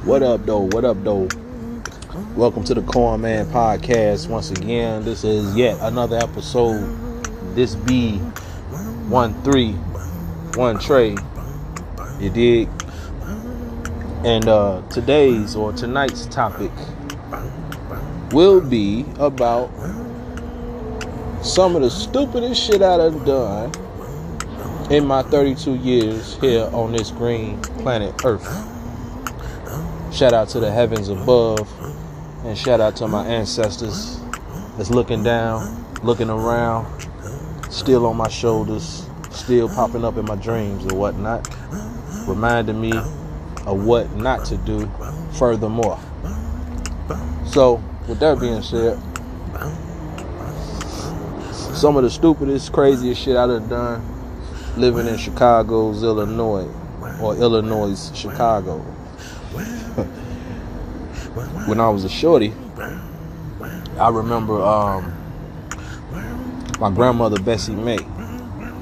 What up, though? What up, though? Welcome to the Corn Man Podcast. Once again, this is yet another episode. This be 1-3-1 Trey. You dig? And tonight's topic will be about some of the stupidest shit I done done in my 32 years here on this green planet Earth. Shout out to the heavens above, and shout out to my ancestors that's looking down, looking around, still on my shoulders, still popping up in my dreams or whatnot, reminding me of what not to do furthermore. So, with that being said, some of the stupidest, craziest shit I done living in Chicago's Illinois, or Illinois' Chicago. When I was a shorty, I remember my grandmother Bessie Mae,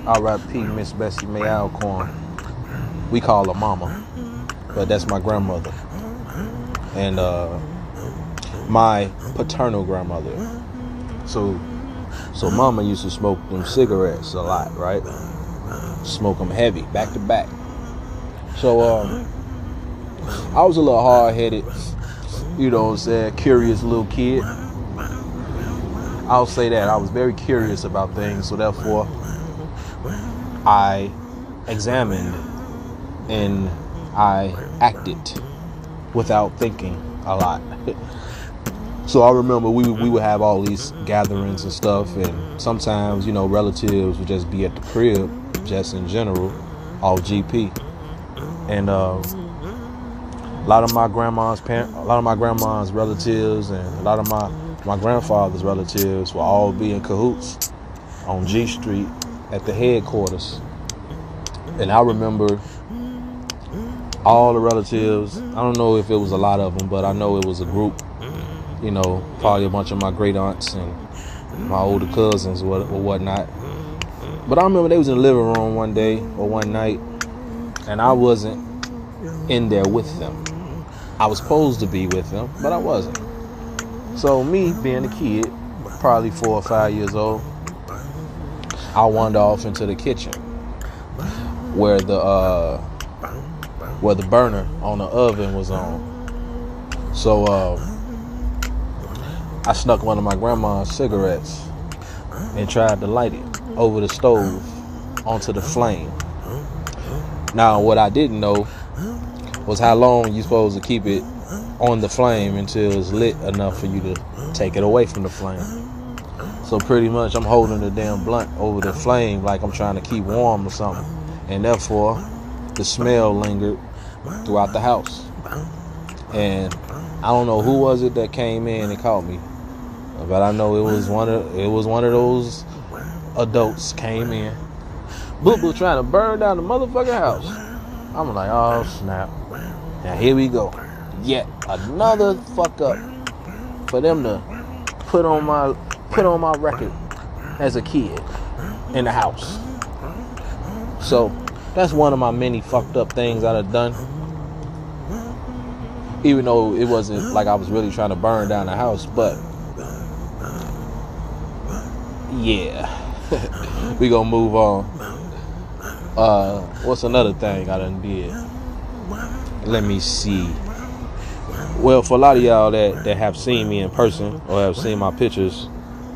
R.I.P. Miss Bessie Mae Alcorn. We call her Mama, but that's my grandmother. And my paternal grandmother. So Mama used to smoke them cigarettes a lot, right? Smoke them heavy, back to back. So I was a little hard-headed, you know what I'm saying, curious little kid. I'll say that. I was very curious about things, so therefore I examined and I acted without thinking a lot. So I remember we would have all these gatherings and stuff, and sometimes, you know, relatives would just be at the crib, just in general, all GP. And a lot of my grandma's relatives, and a lot of my grandfather's relatives will all be in cahoots on G Street at the headquarters. And I remember all the relatives. I don't know if it was a lot of them, but I know it was a group. You know, probably a bunch of my great aunts and my older cousins or whatnot. But I remember they was in the living room one day or one night, and I wasn't in there with them. I was supposed to be with them, but I wasn't. So me being a kid, probably 4 or 5 years old, I wandered off into the kitchen where the burner on the oven was on. So I snuck one of my grandma's cigarettes and tried to light it over the stove onto the flame. Now, what I didn't know was how long you're supposed to keep it on the flame until it's lit enough for you to take it away from the flame. So pretty much I'm holding the damn blunt over the flame like I'm trying to keep warm or something. And therefore, the smell lingered throughout the house. And I don't know who was it that came in and caught me, but I know it was one of those adults came in, boo trying to burn down the motherfucking house. I'm like, oh snap! Now here we go, yet another fuck up for them to put on my record as a kid in the house. So that's one of my many fucked up things I done done. Even though it wasn't like I was really trying to burn down the house, but yeah. We gonna move on. What's another thing I done did? Let me see. Well, for a lot of y'all that have seen me in person or have seen my pictures,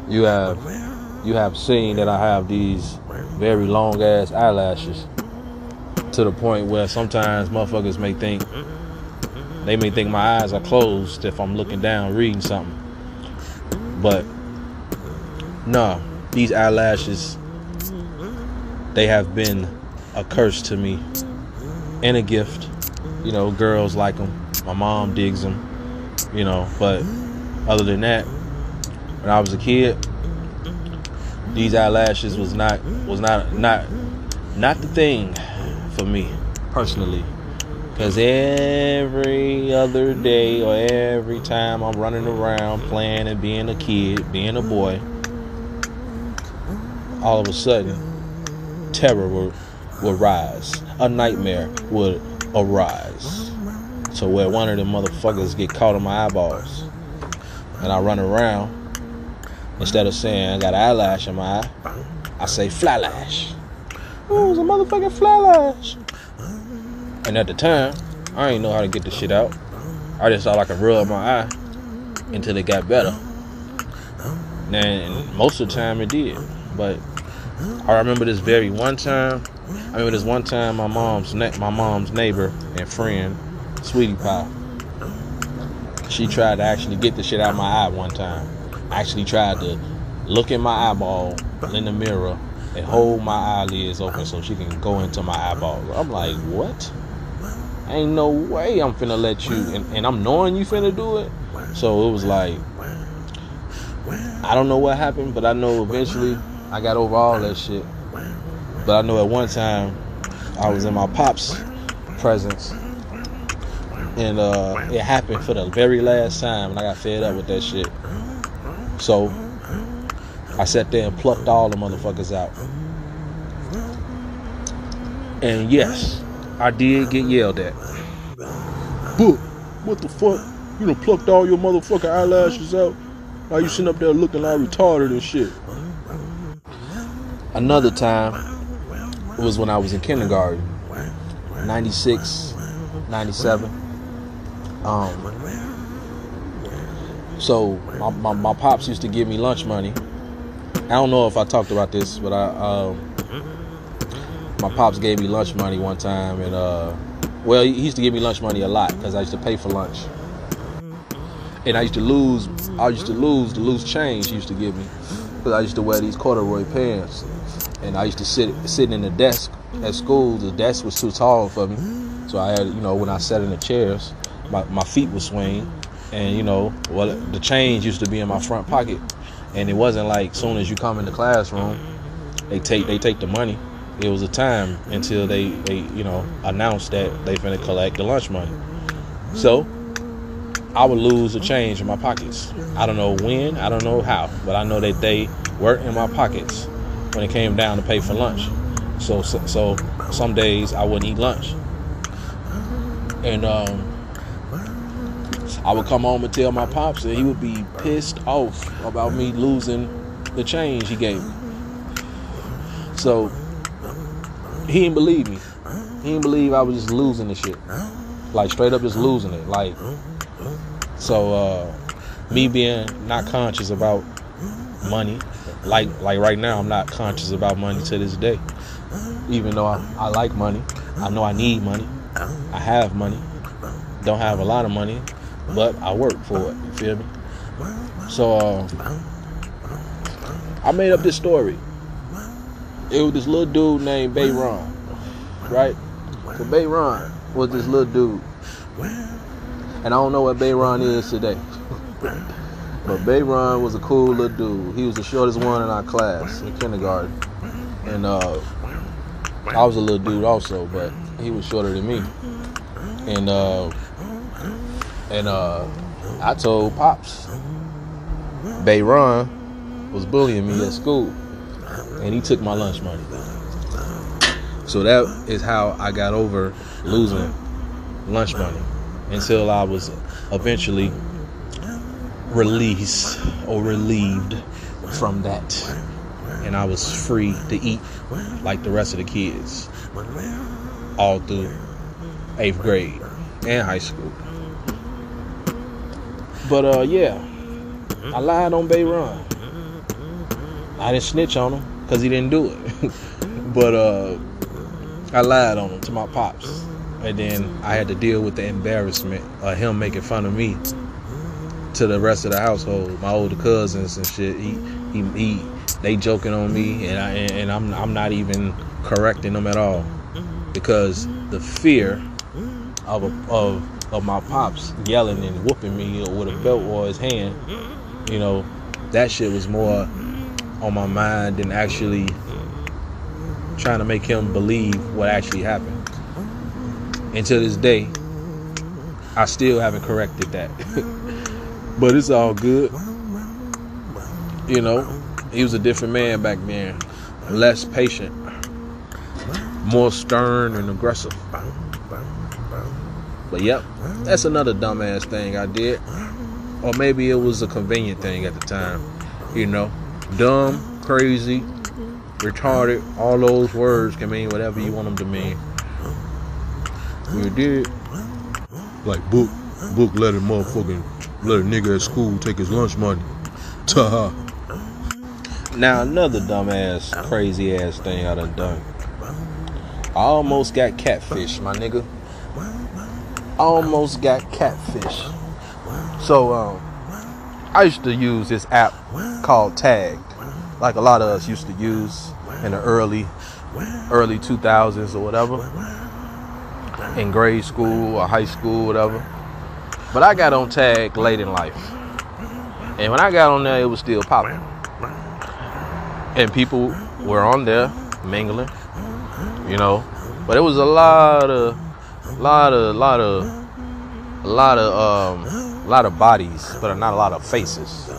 you have seen that I have these very long ass eyelashes, to the point where sometimes motherfuckers may think my eyes are closed if I'm looking down reading something. But no, these eyelashes, they have been a curse to me and a gift. You know, girls like them. My mom digs them. You know, but other than that, when I was a kid, these eyelashes was not the thing for me personally. Because every other day or every time I'm running around playing and being a kid, being a boy, all of a sudden, terror would rise. A nightmare would arise. So where one of them motherfuckers get caught on my eyeballs, and I run around, instead of saying I got an eyelash in my eye, I say fly lash. Oh, it's a motherfucking fly lash. And at the time, I ain't know how to get the shit out. I just thought I could rub my eye until it got better. And most of the time it did. But I remember this one time, my mom's neighbor and friend, Sweetie Pie, she tried to actually get the shit out of my eye one time. I actually tried to look in my eyeball in the mirror and hold my eyelids open so she can go into my eyeball. I'm like, what? Ain't no way I'm finna let you, and I'm knowing you finna do it. So it was like, I don't know what happened, but I know eventually I got over all that shit. But I know at one time I was in my pop's presence, and it happened for the very last time, and I got fed up with that shit. So I sat there and plucked all the motherfuckers out. And yes, I did get yelled at. Book, what the fuck? You done plucked all your motherfucking eyelashes out? Why you sitting up there looking like retarded and shit? Another time, it was when I was in kindergarten, 96, 97. So my pops used to give me lunch money. I don't know if I talked about this, but my pops gave me lunch money one time, and well, he used to give me lunch money a lot because I used to pay for lunch, and I used to lose the loose change he used to give me because I used to wear these corduroy pants, and I used to sitting in the desk at school. The desk was too tall for me, so I had, when I sat in the chairs, my feet would swing, and the change used to be in my front pocket, and it wasn't like soon as you come in the classroom, they take the money. It was a time until they announced that they finna collect the lunch money. So I would lose the change in my pockets. I don't know when, I don't know how, but I know that they were in my pockets when it came down to pay for lunch. So some days I wouldn't eat lunch, and I would come home and tell my pops, and he would be pissed off about me losing the change he gave me. So he didn't believe me. He didn't believe I was just losing the shit. Like, straight up just losing it. Like, so me being not conscious about money, like right now I'm not conscious about money to this day. Even though I like money, I know I need money, I have money, don't have a lot of money, but I work for it, you feel me? So I made up this story. It was this little dude named Bayron, right? So Bayron was this little dude, and I don't know what Bayron is today, but Bayron was a cool little dude. He was the shortest one in our class in kindergarten, and I was a little dude also, but he was shorter than me. And I told Pops Bayron was bullying me at school, and he took my lunch money. So that is how I got over losing lunch money, until I was eventually released or relieved from that, and I was free to eat like the rest of the kids all through 8th grade and high school. But yeah, I lied on Bayron. I didn't snitch on him because he didn't do it. But I lied on him to my pops, and then I had to deal with the embarrassment of him making fun of me to the rest of the household, my older cousins and shit. They joking on me, and I'm not even correcting them at all, because the fear of my pops yelling and whooping me with a belt or his hand, that shit was more on my mind than actually trying to make him believe what actually happened. And to this day, I still haven't corrected that. But it's all good. He was a different man back then. Less patient. More stern and aggressive. But yep, that's another dumbass thing I did. Or maybe it was a convenient thing at the time. You know, dumb, crazy, retarded, all those words can mean whatever you want them to mean. You did. Like book let a nigga at school take his lunch money. Ta-ha. Now another dumbass, crazy ass thing I done. I almost got catfish, my nigga. Almost got catfish. So I used to use this app called Tag, like a lot of us used to use in the early 2000s or whatever, in grade school or high school, whatever. But I got on Tag late in life, and when I got on there, it was still popping, and people were on there mingling, you know. But it was a lot of bodies, but not a lot of faces.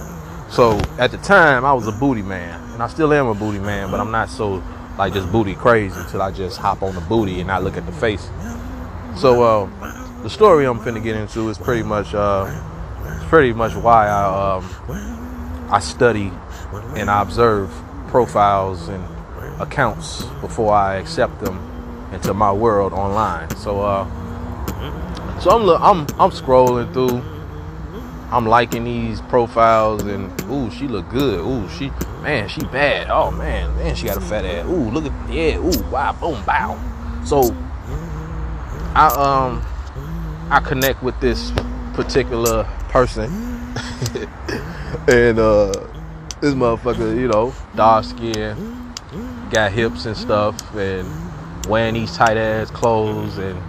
So at the time, I was a booty man, and I still am a booty man, but I'm not so like just booty crazy till I just hop on the booty and not look at the face. So the story I'm finna get into is pretty much why I study and I observe profiles and accounts before I accept them into my world online. So I'm scrolling through. I'm liking these profiles, and ooh, she look good. Ooh, she bad. Oh man, she got a fat ass. Ooh, look at, yeah. Ooh, wow, boom, bow. So I connect with this particular person, and this motherfucker, you know, dark skin, got hips and stuff, and wearing these tight ass clothes, and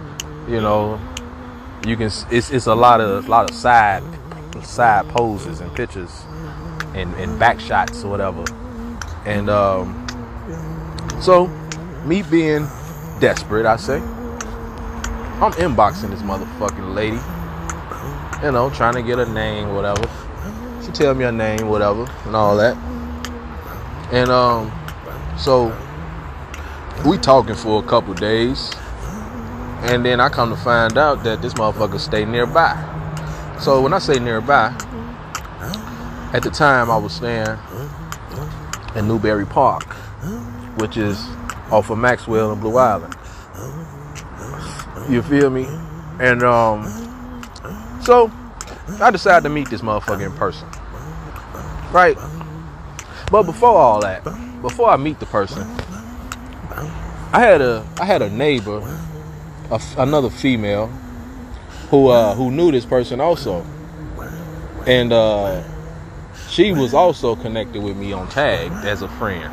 you know, you can it's a lot of side poses and pictures and back shots or whatever. And so me being desperate, I say, I'm inboxing this motherfucking lady, you know, trying to get her name, whatever. She tell me her name, whatever, and all that. And so we talking for a couple days, and then I come to find out that this motherfucker stay nearby. So when I say nearby, at the time I was staying in Newberry Park, which is off of Maxwell and Blue Island. You feel me? And so I decided to meet this motherfucker in person, right? But before all that, before I meet the person, I had a neighbor, another female, who knew this person also, and she was also connected with me on Tag as a friend.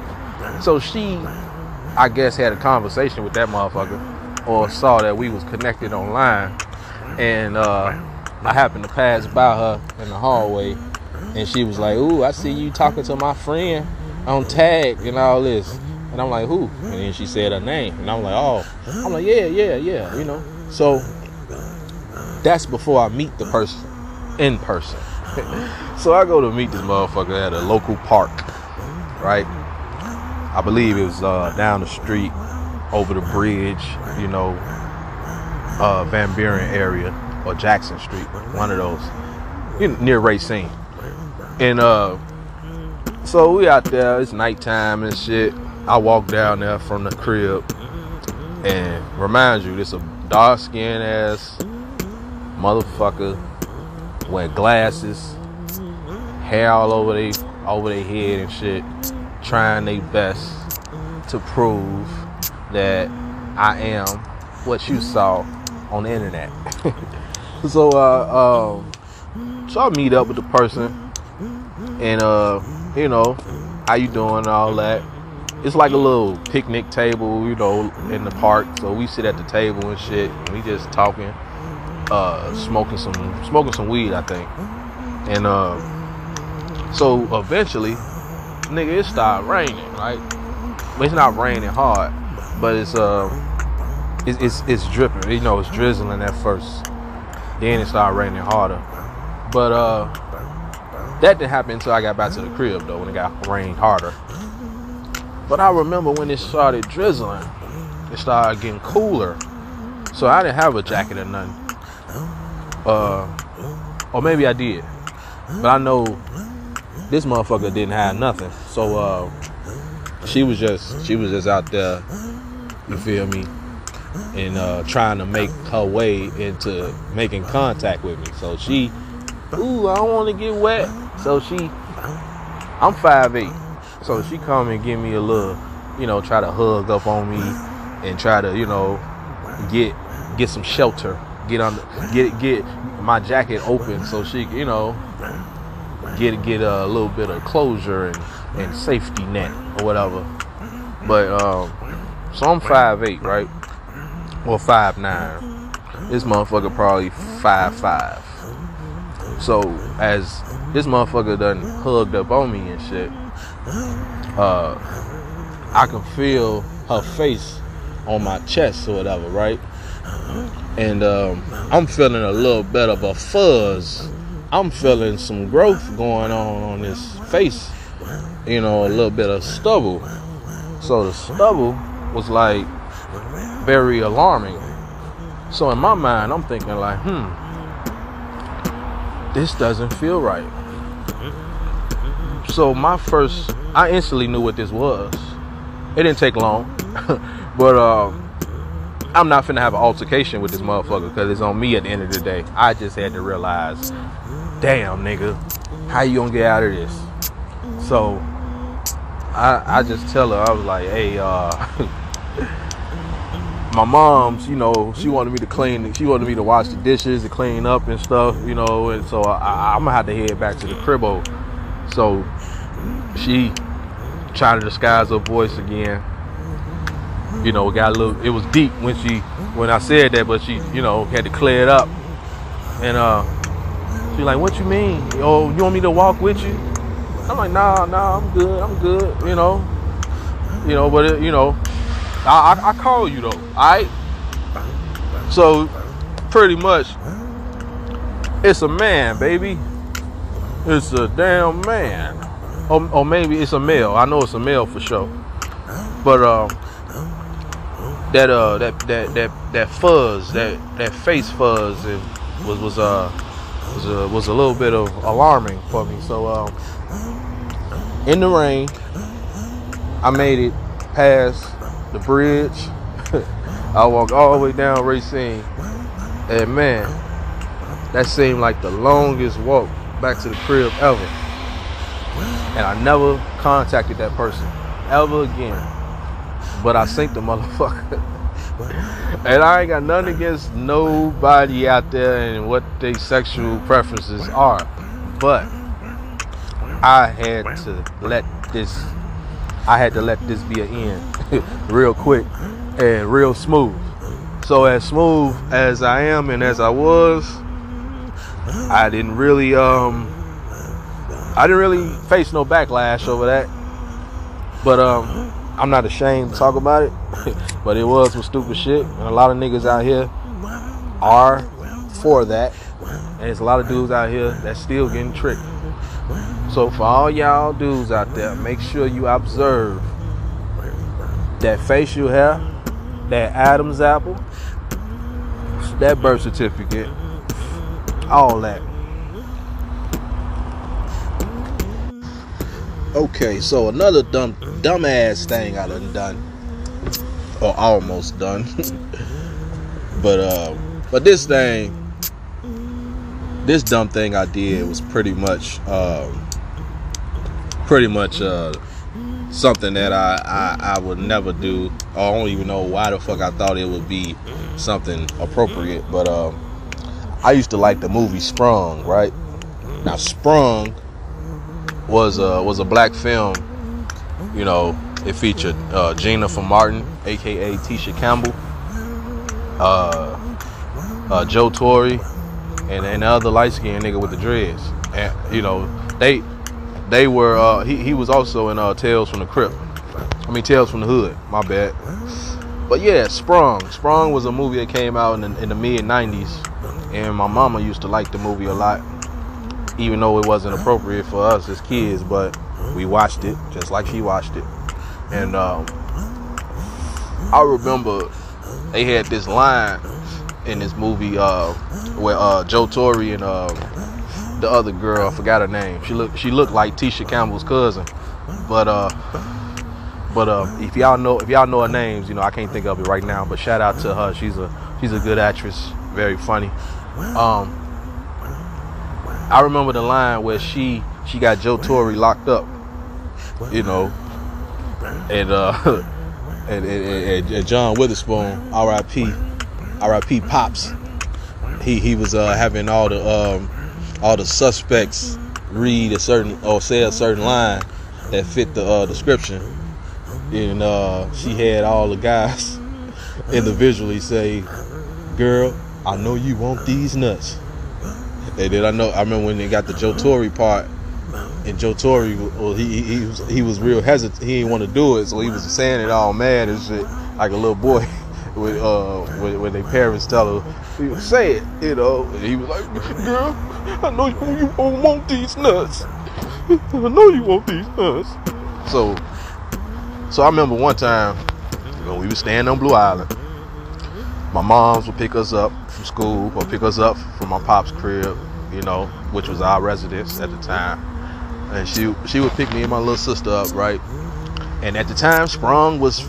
So she, I guess, had a conversation with that motherfucker, or saw that we was connected online, and I happened to pass by her in the hallway, and she was like, "Ooh, I see you talking to my friend on Tag and all this." And I'm like, "Who?" And then she said her name, and I'm like, "Oh," I'm like, yeah, you know. So that's before I meet the person in person. So I go to meet this motherfucker at a local park, right? I believe it was down the street, over the bridge, you know, Van Buren area, or Jackson Street, one of those, near Racine. And so we out there, it's nighttime and shit. I walk down there from the crib, and remind you, this a dark-skinned ass motherfucker, wear glasses, hair all over their head and shit, trying their best to prove that I am what you saw on the internet. So I meet up with the person, and you know, how you doing and all that. It's like a little picnic table, you know, in the park. So we sit at the table and shit, and we just talking, smoking some weed, I think. And so eventually, nigga, it started raining, right? Well, it's not raining hard, but it's dripping. You know, it's drizzling at first. Then it started raining harder. But that didn't happen until I got back to the crib, though, when it got rained harder. But I remember when it started drizzling, it started getting cooler. So I didn't have a jacket or nothing. Or maybe I did. But I know this motherfucker didn't have nothing. So she was just out there, you feel me, and trying to make her way into making contact with me. So she, ooh, I don't want to get wet. So I'm 5'8", so she come and give me a little, try to hug up on me and try to, get some shelter, get my jacket open so she, get a little bit of closure and safety net or whatever. But so I'm 5'8", right? Well, 5'9". This motherfucker probably 5'5". So as this motherfucker done hugged up on me and shit, I can feel her face on my chest or whatever, right? And I'm feeling a little bit of a fuzz. I'm feeling some growth going on this face, a little bit of stubble. So the stubble was like very alarming. So in my mind, I'm thinking like, this doesn't feel right. So I instantly knew what this was. It didn't take long, but I'm not finna have an altercation with this motherfucker because it's on me at the end of the day. I just had to realize, damn, nigga, how you gonna get out of this? So I just tell her, I was like, hey, my mom, she wanted me to clean. She wanted me to wash the dishes and clean up and stuff, and so I'm gonna have to head back to the cribbo. So she trying to disguise her voice again. Got a little. It was deep when I said that, but she, had to clear it up. And she like, what you mean? Oh, you want me to walk with you? I'm like, nah, I'm good. But I call you though. Alright. So pretty much, it's a man, baby. It's a damn man. Or maybe it's a male. I know it's a male for sure. But that fuzz, that face fuzz, was a little bit of alarming for me. So in the rain, I made it past the bridge. I walked all the way down Racine, and man, that seemed like the longest walk back to the crib ever. And I never contacted that person ever again. But I synced the motherfucker. And I ain't got nothing against nobody out there and what their sexual preferences are. But I had to let this be an end real quick and real smooth. So as smooth as I am and as I was, I didn't really face no backlash over that. But I'm not ashamed to talk about it. But it was some stupid shit, and a lot of niggas out here are for that, and there's a lot of dudes out here that's still getting tricked. So for all y'all dudes out there, make sure you observe that facial hair, that Adam's apple, that birth certificate, all that. Okay, so another dumbass thing I done, or almost done. but this dumb thing I did was pretty much something that I would never do. I don't even know why the fuck I thought it would be something appropriate. But I used to like the movie Sprung, right? Now Sprung was a black film. It featured Jennifer Martin, aka Tisha Campbell, Joe Torre, and the other light-skinned nigga with the dreads. And they were he was also in Tales from the Crypt. Tales from the Hood, my bad. But yeah, Sprung was a movie that came out in the mid-90s, and my mama used to like the movie a lot, even though it wasn't appropriate for us as kids, but we watched it just like she watched it. And I remember they had this line in this movie where Joe Torre and the other girl, I forgot her name. She looked like Tisha Campbell's cousin, but if y'all know her names, you know, I can't think of it right now. But shout out to her. She's a good actress, very funny. I remember the line where she got Joe Torre locked up, you know, and John Witherspoon, R.I.P. Pops. He was having all the suspects read a certain or say a certain line that fit the description, and she had all the guys individually say, "Girl, I know you want these nuts." And then I remember when they got the Joe Torre part, and Joe Torre, well, he was real hesitant. He didn't want to do it, so he was saying it all mad and shit, like a little boy when their parents tell her, "Say it," you know. And he was like, "Girl, I know you want these nuts. I know you want these nuts." So I remember one time, you know, we were staying on Blue Island. My moms would pick us up from school or pick us up from my pop's crib, you know, which was our residence at the time. And she would pick me and my little sister up, right? And at the time, Sprung was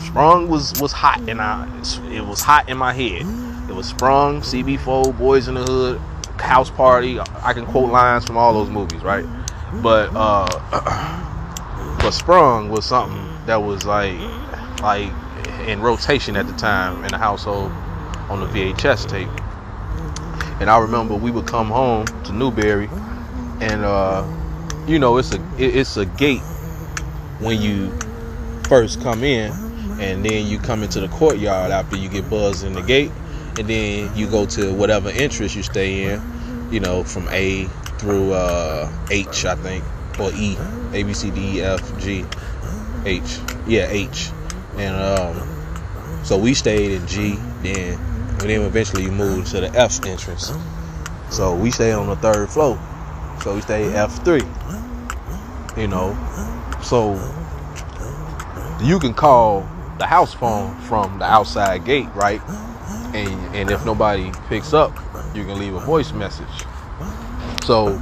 hot, and it was hot in my head. It was Sprung, CB4, Boys in the Hood, House Party. I can quote lines from all those movies, right? But Sprung was something that was like in rotation at the time in the household on the VHS tape. And I remember we would come home to Newberry, and you know, it's a gate when you first come in, and then you come into the courtyard after you get buzzed in the gate, and then you go to whatever entrance you stay in, you know, from A through H, I think, or E, A, B, C, D, E, F, G, H, yeah, H. And so we stayed in G, then eventually you moved to the F entrance. So we stayed on the 3rd floor, so we stayed F3, you know. So you can call the house phone from the outside gate, right? And if nobody picks up, you can leave a voice message. So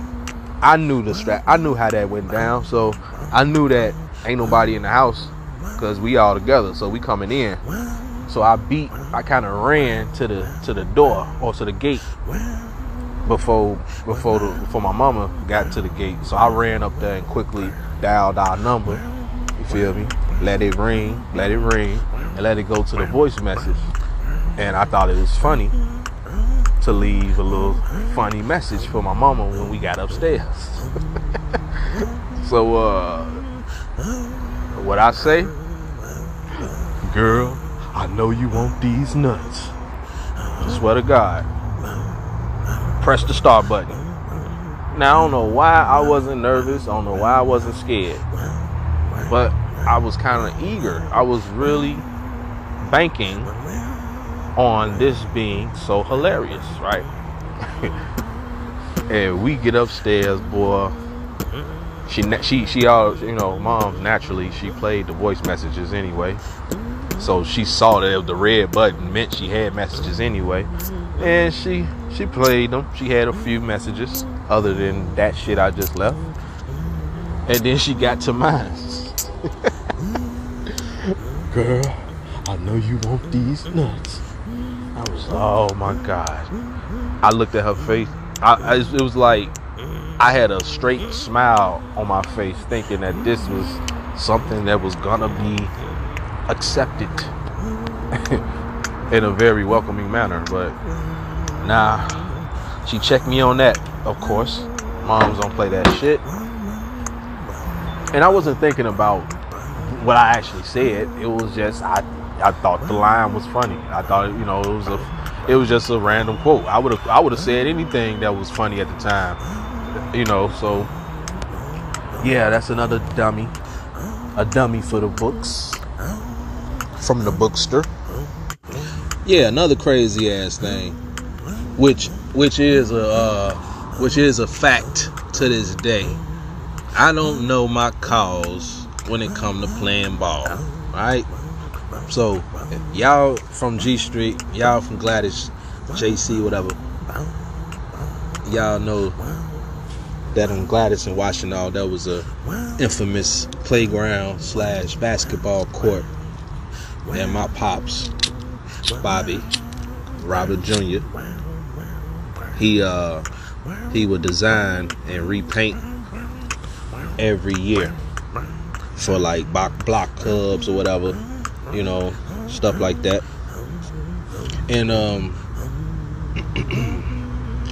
I knew I knew how that went down. So I knew that ain't nobody in the house because we all together. So we coming in. So I kind of ran to the door or to the gate before my mama got to the gate. So I ran up there and quickly dialed our number. You feel me? Let it ring, and let it go to the voice message. And I thought it was funny to leave a little funny message for my mama when we got upstairs. So what I say? Girl, I know you want these nuts. I swear to God. Press the start button. Now I don't know why I wasn't nervous. I don't know why I wasn't scared. But I was kind of eager. I was really banking on this being so hilarious, right? And we get upstairs, boy. She all, you know, mom naturally she played the voice messages anyway. So she saw that the red button meant she had messages anyway, and she played them. She had a few messages other than that shit I just left, and then she got to mine. Girl, I know you want these nuts. I was, oh my God. I looked at her face. It was like I had a straight smile on my face, thinking that this was something that was gonna be accepted in a very welcoming manner. But nah, she checked me on that, of course. Moms don't play that shit. And I wasn't thinking about what I actually said. It was just I thought the line was funny. I thought, you know, it was just a random quote. I would have said anything that was funny at the time, you know. So yeah, that's another dummy, a dummy for the books from the bookster. Yeah, another crazy ass thing, which is a fact to this day. I don't know my calls when it come to playing ball, right? So y'all from G Street, y'all from Gladys JC, whatever. Y'all know that on Gladys and Washington, that was a infamous playground / basketball court. And my pops, Bobby Robert Jr., he would design and repaint every year for like block clubs or whatever, you know, stuff like that. And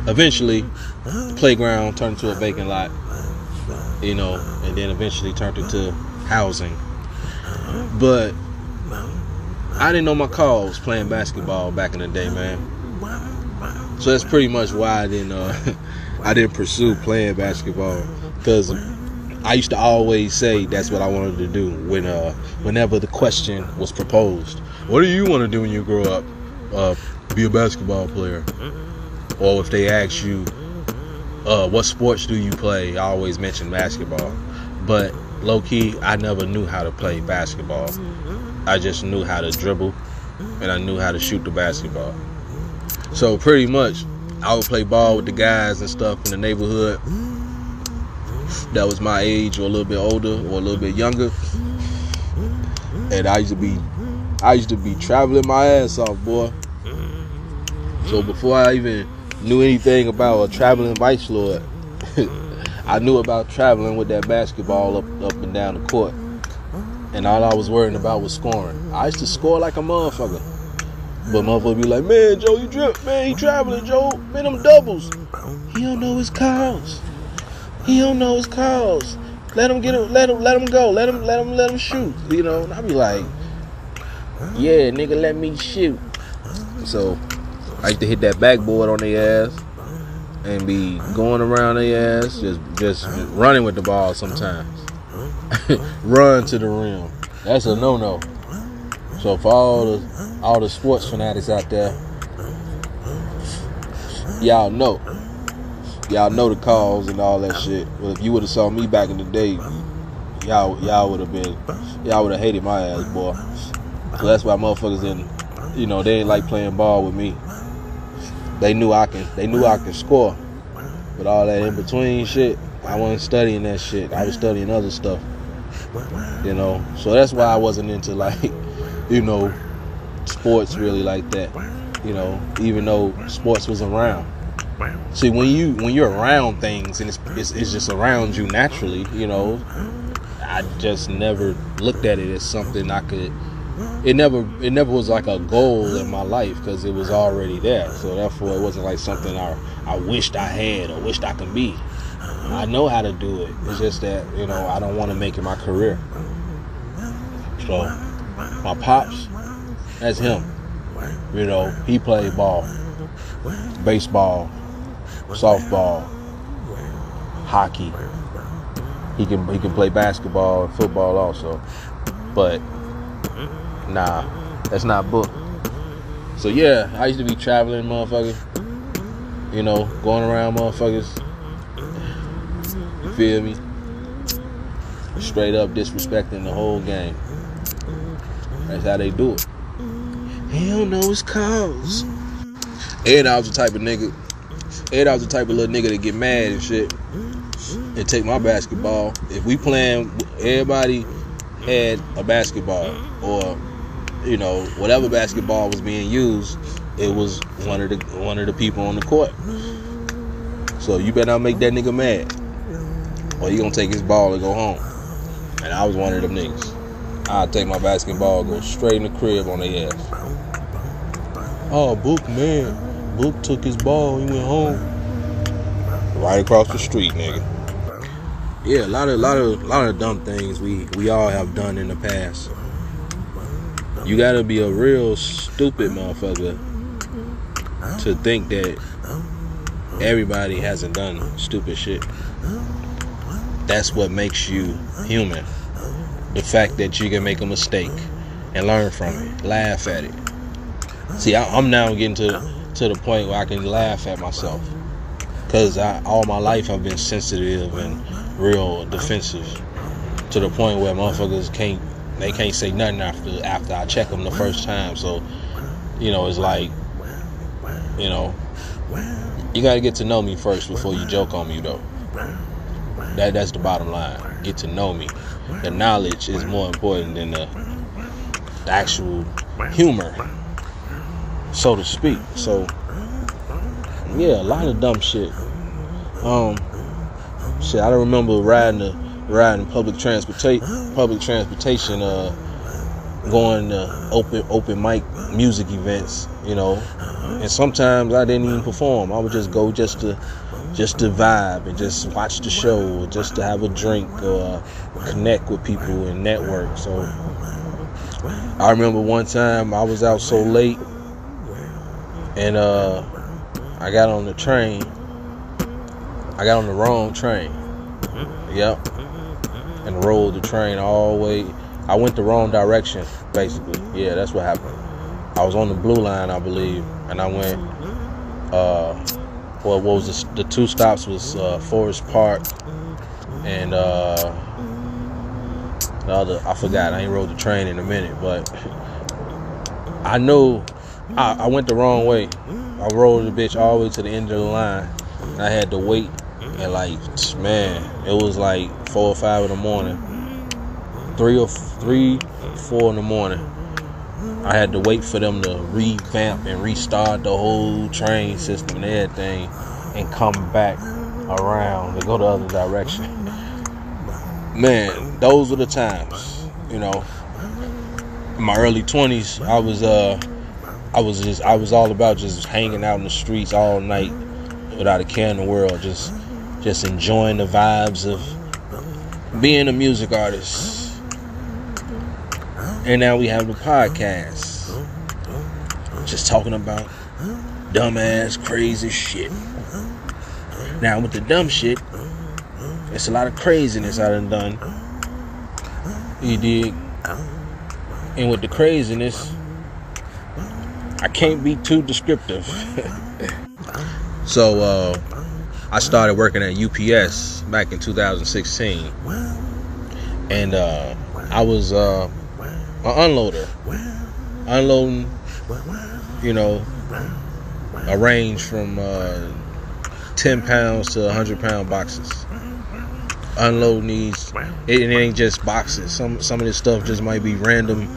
eventually the playground turned into a vacant lot, you know, and then eventually turned into housing. But I didn't know my calls playing basketball back in the day, man. So that's pretty much why I didn't pursue playing basketball, because I used to always say that's what I wanted to do whenever the question was proposed. What do you want to do when you grow up? Be a basketball player. Or if they ask you, what sports do you play? I always mention basketball. But low-key, I never knew how to play basketball. I just knew how to dribble, and I knew how to shoot the basketball. So pretty much, I would play ball with the guys and stuff in the neighborhood that was my age or a little bit older or a little bit younger. And I used to be traveling my ass off, boy. So before I even knew anything about a traveling vice lord, I knew about traveling with that basketball up and down the court. And all I was worrying about was scoring. I used to score like a motherfucker. But motherfucker be like, man, Joe, you drip, man, he traveling, Joe. Man, them doubles. He don't know his calls. He don't know his calls. Let him get it, let him go. Let him shoot. You know, and I be like, yeah, nigga, let me shoot. So I used to hit that backboard on their ass and be going around their ass, just running with the ball sometimes. Run to the rim. That's a no-no. So for all the sports fanatics out there, y'all know the calls and all that shit. But if you would have saw me back in the day, y'all would have hated my ass, boy. So that's why motherfuckers they ain't like playing ball with me. They knew I can score. But all that in between shit, I wasn't studying that shit. I was studying other stuff. You know. So that's why I wasn't into sports really like that. You know, even though sports was around. See, when you're around things and it's just around you naturally, you know, I just never looked at it as something I could. It never was like a goal in my life because it was already there. So therefore, it wasn't like something I wished I had or wished I could be. I know how to do it. It's just that, you know, I don't want to make it my career. So my pops, that's him. You know, he played ball, baseball, softball, hockey. He can play basketball and football also. But nah, that's not book. So yeah, I used to be traveling, motherfucker. You know, going around motherfuckers. You feel me? Straight up disrespecting the whole game. That's how they do it. He don't know his calls. And I was the type of little nigga that get mad and shit and take my basketball. If we playing, everybody had a basketball, or you know, whatever basketball was being used, it was one of the people on the court. So you better not make that nigga mad, or you gonna take his ball and go home. And I was one of them niggas. I'd take my basketball, go straight in the crib on their ass. Oh, Book, man. Book took his ball, he went home. Right across the street, nigga. Yeah, a lot of dumb things we all have done in the past. You gotta be a real stupid motherfucker to think that everybody hasn't done stupid shit. That's what makes you human. The fact that you can make a mistake and learn from it, laugh at it. See, I'm now getting to the point where I can laugh at myself, because all my life I've been sensitive and real defensive, to the point where motherfuckers can't say nothing after I check them the first time. So, you know, it's like You know, you got to get to know me first before you joke on me, though. That's the bottom line. Get to know me. The knowledge is more important than the actual humor, so to speak. So, yeah, a lot of dumb shit. Shit, I don't remember riding public transportation, going to open mic music events, you know. And sometimes I didn't even perform. I would just go just to vibe and just watch the show, or just to have a drink, or connect with people and network. So I remember one time I was out so late, and I got on the train. I got on the wrong train. Yep. And rode the train all the way. I went the wrong direction, basically. Yeah, that's what happened. I was on the blue line, I believe, and I went, what was this? The two stops was Forest Park and the other, I forgot. I ain't rode the train in a minute, but I know I went the wrong way. I rode the bitch all the way to the end of the line, and I had to wait. And like, man, it was like 4 or 5 in the morning, 3 or 4 in the morning. I had to wait for them to revamp and restart the whole train system and everything, and come back around to go the other direction. Man, those were the times, you know. In my early 20s, I was all about just hanging out in the streets all night without a care in the world, just enjoying the vibes of being a music artist. And now we have the podcast, just talking about dumbass, crazy shit. Now with the dumb shit, it's a lot of craziness I done. You dig? And with the craziness, I can't be too descriptive. So I started working at UPS back in 2016, and I was an unloader, unloading, you know, a range from 10 pounds to 100-pound boxes. Unloading these, it ain't just boxes. Some of this stuff just might be random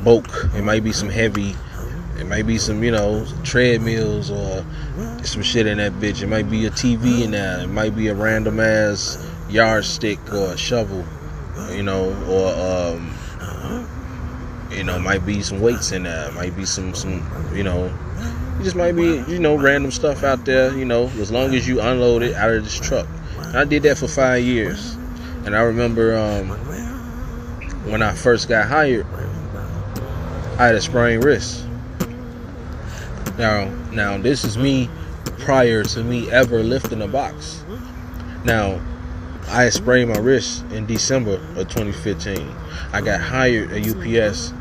bulk. It might be some heavy. It might be some, you know, treadmills or some shit in that bitch. It might be a TV in there. It might be a random ass yardstick or a shovel, you know, or you know, might be some weights in there. It might be some, you know, it just might be, you know, random stuff out there, you know, as long as you unload it out of this truck. And I did that for 5 years. And I remember when I first got hired, I had a sprained wrist. Now this is me prior to me ever lifting a box. Now, I had sprained my wrist in December of 2015. I got hired at UPS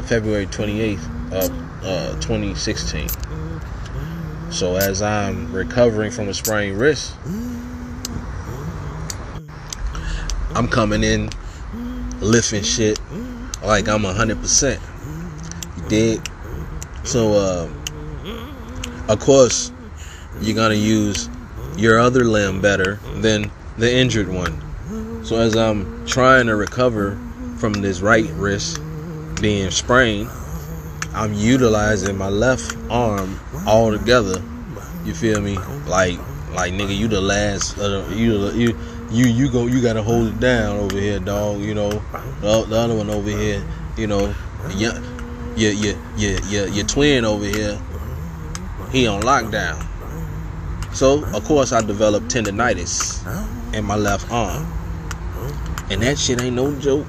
February 28th of 2016. So as I'm recovering from a sprained wrist, I'm coming in lifting shit like I'm 100%. You dig? So, of course, you're gonna use your other limb better than the injured one. So as I'm trying to recover from this right wrist being sprained, I'm utilizing my left arm all together. You feel me? Like nigga, you the last. You gotta hold it down over here, dog. You know, the other one over here. You know, your twin over here, he on lockdown. So of course I developed tendonitis in my left arm, and that shit ain't no joke.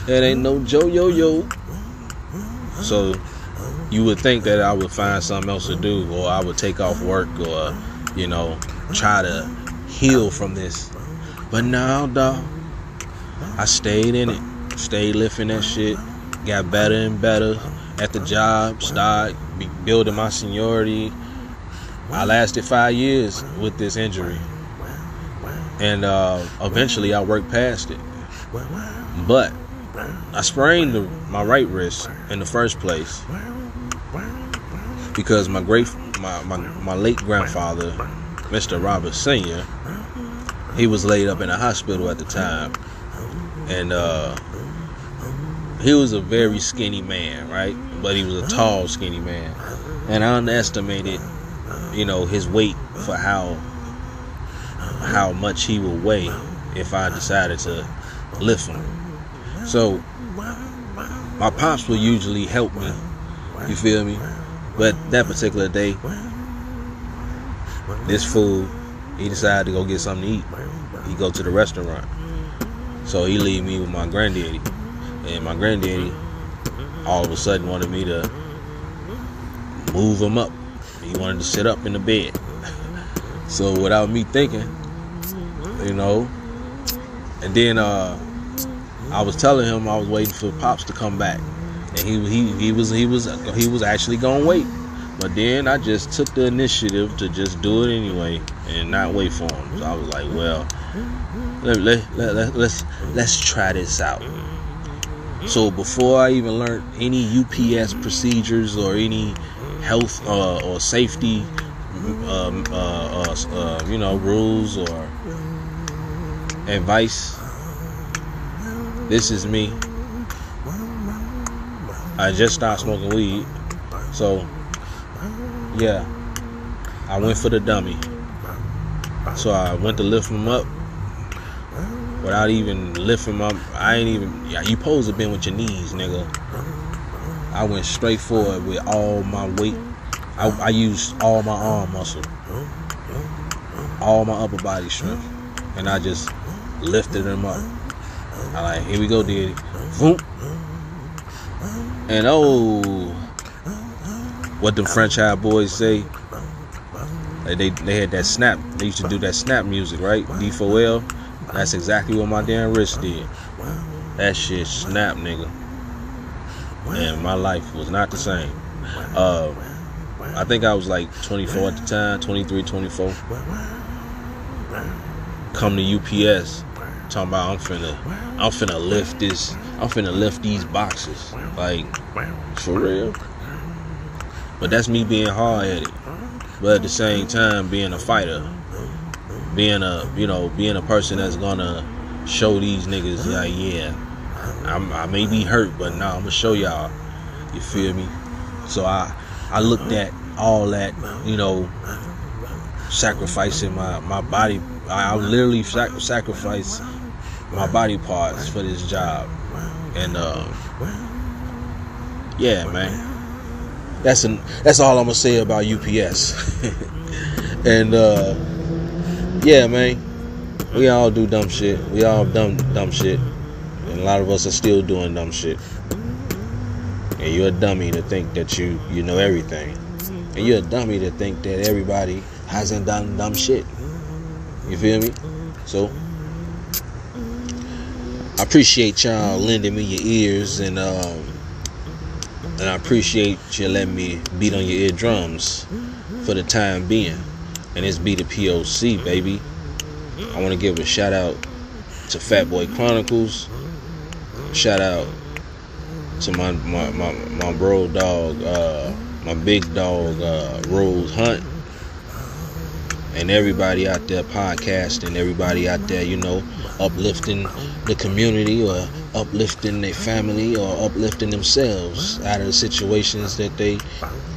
That ain't no yo. So you would think that I would find something else to do, or I would take off work, or, you know, try to heal from this. But no, dog, I stayed in it, stayed lifting that shit, got better and better at the job, started building my seniority. I lasted 5 years with this injury, and eventually I worked past it. But I sprained my right wrist in the first place because my great my late grandfather, Mr. Robbo Sr., he was laid up in a hospital at the time, and he was a very skinny man, right? But he was a tall, skinny man, and I underestimated, his weight for how much he would weigh if I decided to lift him. So my pops would usually help me, you feel me? But that particular day, this fool, he decided to go get something to eat. He go to the restaurant. So he leave me with my granddaddy. And my granddaddy all of a sudden wanted me to move him up. He wanted to sit up in the bed. So without me thinking, and then I was telling him I was waiting for Pops to come back, and he was actually gonna wait. But then I just took the initiative to just do it anyway and not wait for him. So I was like, well, let's try this out. So before I even learned any UPS procedures or any health or safety rules or advice, this is me. I just stopped smoking weed, so yeah, I went for the dummy. So I went to lift him up. Without even lifting him up, you supposed to been with your knees, nigga. I went straight forward with all my weight. I used all my arm muscle, all my upper body strength, and I just lifted him up. I like, here we go, daddy. Boom. And what them French high boys say? They had that snap. They used to do that snap music, right? D4L. That's exactly what my damn wrist did. That shit snapped, nigga. And my life was not the same. I think I was like 24 at the time, 23, 24. Come to UPS, talking about I'm finna lift this. I'm finna lift these boxes. Like, for real. But that's me being hard-headed. But at the same time, being a fighter. Being a person that's gonna show these niggas, like, yeah, I may be hurt, but nah, I'm gonna show y'all. You feel me? So I looked at all that, sacrificing my body. I literally sacrificed my body parts for this job, and yeah, man, that's all I'm gonna say about UPS. And yeah, man, we all do dumb shit. We all dumb shit. And a lot of us are still doing dumb shit. And you're a dummy to think that you know everything. And you're a dummy to think that everybody hasn't done dumb shit. You feel me? So, I appreciate y'all lending me your ears, and I appreciate you letting me beat on your eardrums for the time being. And it's be the POC, baby. I want to give a shout out to Fat Boy Chronicles. Shout out to my bro dog, my big dog, Rose Hunt, and everybody out there podcasting, everybody out there, uplifting the community or uplifting their family or uplifting themselves out of the situations that they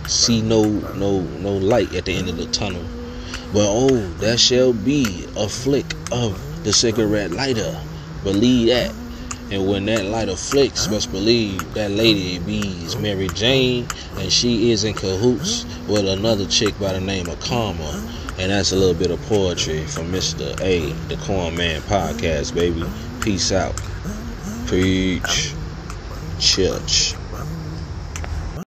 see no light at the end of the tunnel. But that shall be a flick of the cigarette lighter. Believe that. And when that lighter flicks, best believe that lady is Mary Jane, and she is in cahoots with another chick by the name of Karma. And that's a little bit of poetry from Mr. A, the Corn Man Podcast, baby. Peace out. Preach. Church.